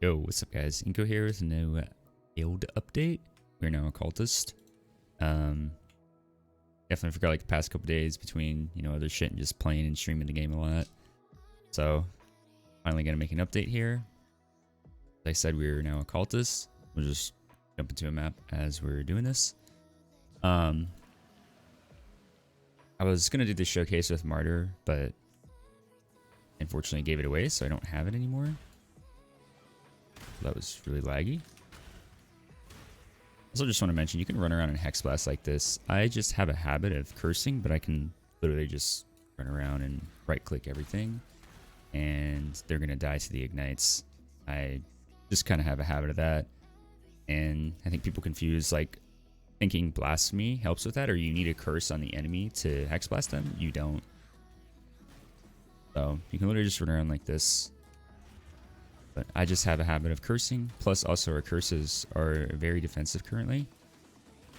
Yo, what's up guys? Inco here with a new guild update. We're now Occultist. Definitely forgot like the past couple days between, other shit and just playing and streaming the game a lot. So, finally gonna make an update here. As I said, we're now Occultist. We'll just jump into a map as we're doing this. I was gonna do the showcase with Martyr, but unfortunately gave it away, so I don't have it anymore. That was really laggy. Also, just want to mention, you can run around in Hexblast like this. I just have a habit of cursing, but I can literally just run around and right-click everything, and they're gonna die to the ignites. I just kind of have a habit of that, and I think people confuse like thinking blasphemy helps with that, or you need a curse on the enemy to Hexblast them. You don't. So you can literally just run around like this. But I just have a habit of cursing. Plus, also our curses are very defensive currently.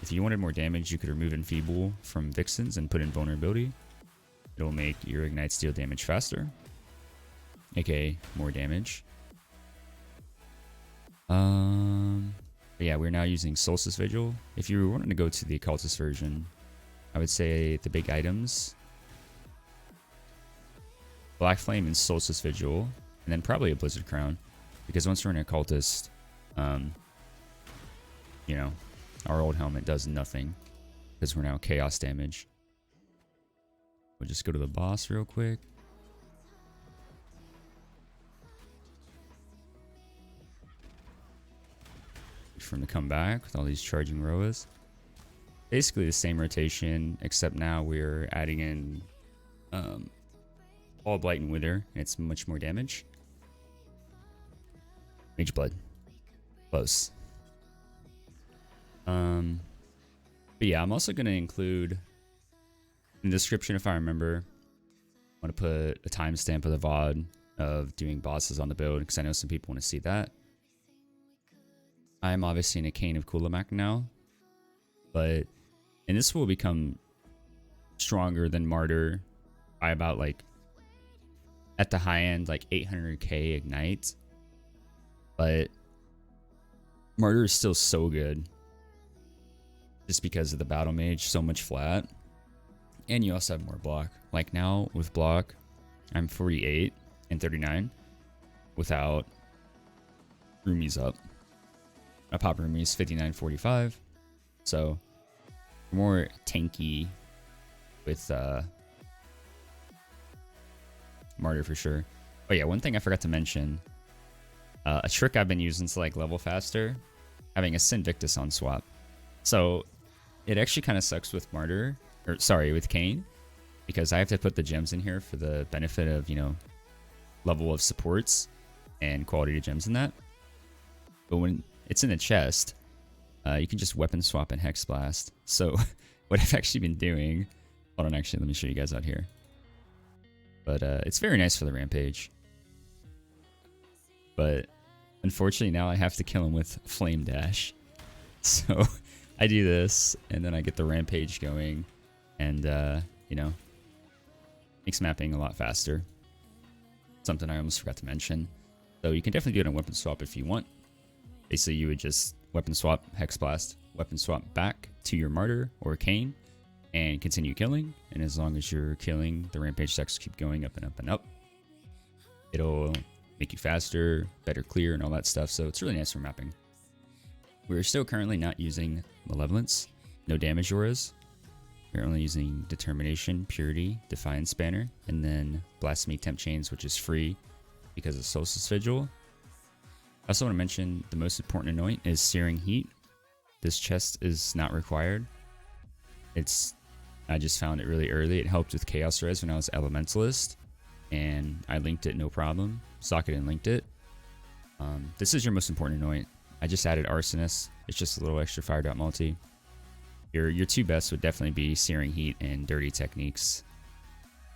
If you wanted more damage, you could remove Enfeeble from Vixens and put in Vulnerability. It'll make your Ignites deal damage faster, aka more damage. But yeah, we're now using Solstice Vigil. If you were wanting to go to the Occultist version, I would say the big items: Black Flame and Solstice Vigil. And then probably a Blizzard Crown, because once we're in Occultist, our old helmet does nothing because we're now chaos damage. We'll just go to the boss real quick. Wait for him to come back with all these charging Roas. Basically the same rotation, except now we're adding in all Blight and Wither, and it's much more damage. Mage Blood. Close. But yeah, I'm also going to include in the description, if I remember, I want to put a timestamp of the VOD of doing bosses on the build, because I know some people want to see that. I'm obviously in a Cane of Kulamak now, and this will become stronger than Martyr by about like, at the high end, like 800k Ignite. But Martyr is still so good just because of the Battle Mage, so much flat. And you also have more block. Like now with block, I'm 48 and 39 without roomies up. I pop roomies 59-45. So more tanky with Martyr for sure. Oh yeah, one thing I forgot to mention. A trick I've been using to like level faster, having a Sinvictas on swap. So it actually kind of sucks with Martyr, with Cane, because I have to put the gems in here for the benefit of, level of supports and quality of gems in that. But when it's in the chest, you can just weapon swap in Hexblast. So what I've actually been doing, hold on, actually, let me show you guys out here. But it's very nice for the Rampage. But unfortunately now I have to kill him with Flame Dash. So I do this, and then I get the Rampage going, and makes mapping a lot faster. Something I almost forgot to mention. So you can definitely do it on weapon swap if you want. Basically you would just weapon swap Hexblast, weapon swap back to your Martyr or Cane, and continue killing. And as long as you're killing, the Rampage stacks keep going up and up and up. It'll make you faster, better clear, and all that stuff, so it's really nice for mapping. We're still currently not using Malevolence, no damage auras. We're only using Determination, Purity, Defiance Banner, and then Blasphemy Temp Chains, which is free because of Solstice Vigil. I also want to mention the most important anoint is Searing Heat. This chest is not required. I just found it really early. It helped with Chaos Res when I was Elementalist, and I linked it no problem. Socket and linked it. This is your most important anoint. I just added Arsonist. It's just a little extra Fire Dot multi. Your two best would definitely be Searing Heat and Dirty Techniques,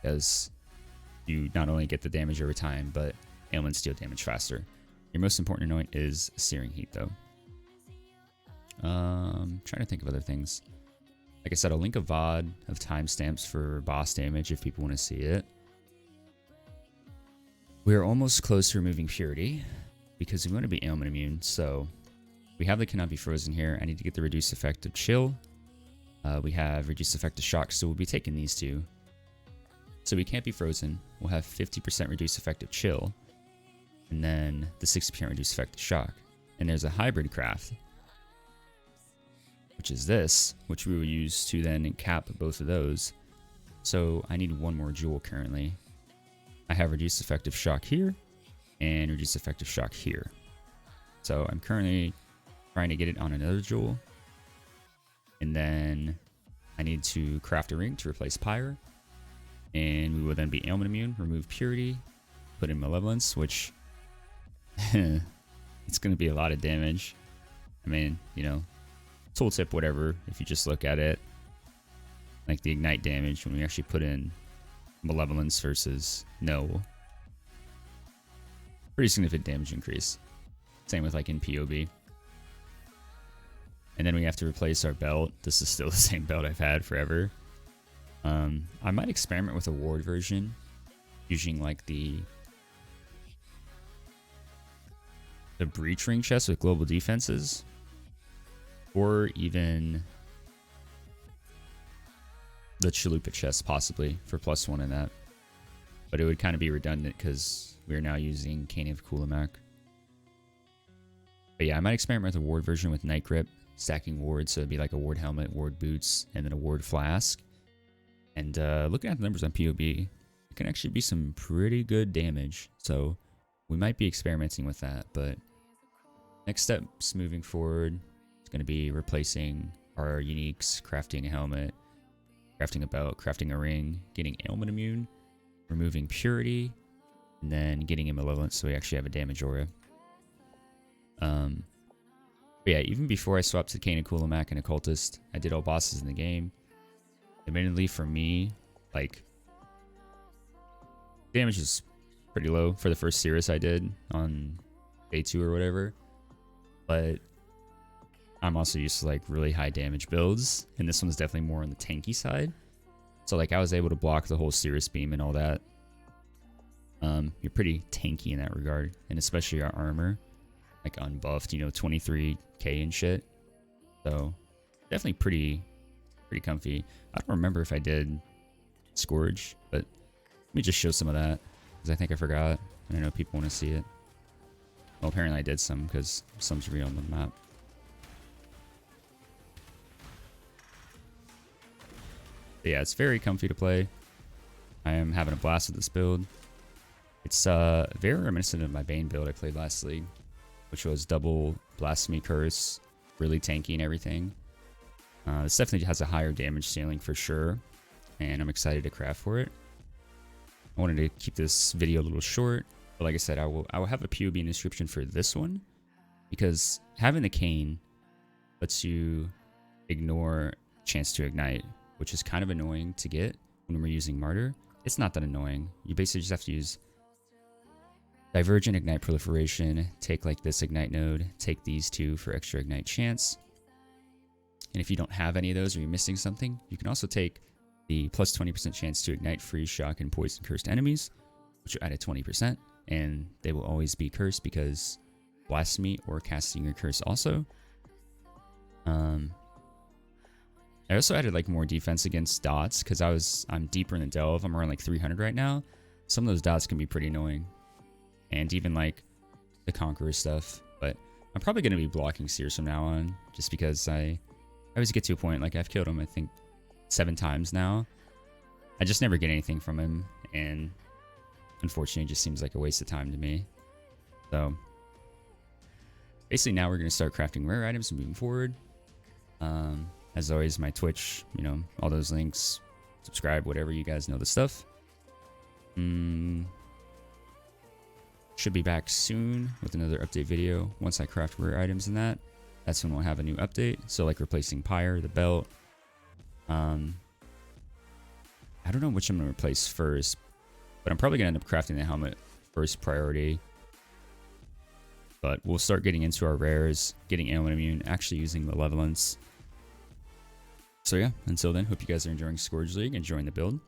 because you not only get the damage over time, but ailments deal damage faster. Your most important anoint is Searing Heat, though. Trying to think of other things. Like I said, I'll link a VOD of timestamps for boss damage if people want to see it. We're almost close to removing Purity, because we want to be ailment immune. So we have the cannot be frozen here. I need to get the reduced effect of chill. We have reduced effect of shock, so we'll be taking these two. So we can't be frozen. We'll have 50% reduced effect of chill, and then the 60% reduced effect of shock. And there's a hybrid craft, which is this, which we will use to then cap both of those. So I need one more jewel currently. I have reduced effective shock here and reduced effective shock here. So I'm currently trying to get it on another jewel. And then I need to craft a ring to replace Pyre. And we will then be ailment immune, remove purity, put in malevolence, which it's going to be a lot of damage. I mean, you know, tooltip, whatever, if you just look at it, like the ignite damage when we actually put in malevolence versus no, pretty significant damage increase. Same with like in POB. And then we have to replace our belt. This is still the same belt I've had forever. I might experiment with a ward version using like the breach ring chest with global defenses, or even the chalupa chest possibly for +1 in that. But it would kind of be redundant because we're now using Cane of Kulamak. But yeah, I might experiment with a ward version with Night Grip, stacking wards, so it'd be like a ward helmet, ward boots, and then a ward flask. And looking at the numbers on POB, it can actually be some pretty good damage. So we might be experimenting with that. But next steps moving forward is going to be replacing our uniques, crafting a helmet, crafting a belt, crafting a ring, getting ailment immune, removing purity, and then getting a malevolence so we actually have a damage aura. But yeah, even before I swapped to Cane of Kulamak and Occultist, I did all bosses in the game. Admittedly, for me, like, damage is pretty low for the first series I did on day 2 or whatever. But I'm also used to like really high damage builds, and this one's definitely more on the tanky side. So like I was able to block the whole Cirrus beam and all that. You're pretty tanky in that regard, and especially our armor, like unbuffed, you know, 23k and shit. So definitely pretty comfy. I don't remember if I did Scourge, but let me just show some of that because I think I forgot. I know people want to see it. Well, apparently I did some because some's real on the map. But yeah, it's very comfy to play. I am having a blast with this build. It's very reminiscent of my Bane build I played last league, which was double Blasphemy Curse, really tanky and everything. This definitely has a higher damage ceiling for sure, and I'm excited to craft for it. I wanted to keep this video a little short, but like I said, I will have a POB in the description for this one, because having the cane lets you ignore chance to ignite, which is kind of annoying to get when we're using Martyr. It's not that annoying. You basically just have to use Divergent Ignite Proliferation, take like this Ignite node, take these two for extra Ignite chance. And if you don't have any of those or you're missing something, you can also take the plus 20% chance to ignite, freeze, shock, and poison cursed enemies, which are added 20%, and they will always be cursed because blasphemy or casting your curse also. I also added like more defense against dots because I'm deeper in the delve. I'm around like 300 right now. Some of those dots can be pretty annoying, and even like the Conqueror stuff. But I'm probably going to be blocking Seers from now on, just because I always get to a point, like I've killed him I think 7 times now. I just never get anything from him, and unfortunately it just seems like a waste of time to me. So basically now we're going to start crafting rare items and moving forward. As always, my Twitch, you know, all those links, subscribe, whatever, you guys know the stuff. Should be back soon with another update video once I craft rare items in that. That's when we'll have a new update. So like replacing Pyre, the belt. I don't know which I'm going to replace first, but I'm probably going to end up crafting the helmet first priority. But we'll start getting into our rares, getting ailment immune, actually using malevolence. So yeah, until then, hope you guys are enjoying Scourge League, enjoying the build.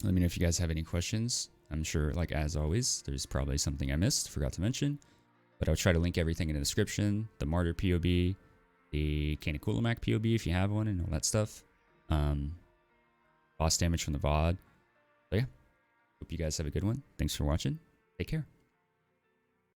Let me know if you guys have any questions. I'm sure, like as always, there's probably something I missed, forgot to mention. But I'll try to link everything in the description. The Martyr POB, the Canaculamac POB if you have one, and all that stuff. Boss damage from the VOD. So yeah, hope you guys have a good one. Thanks for watching. Take care.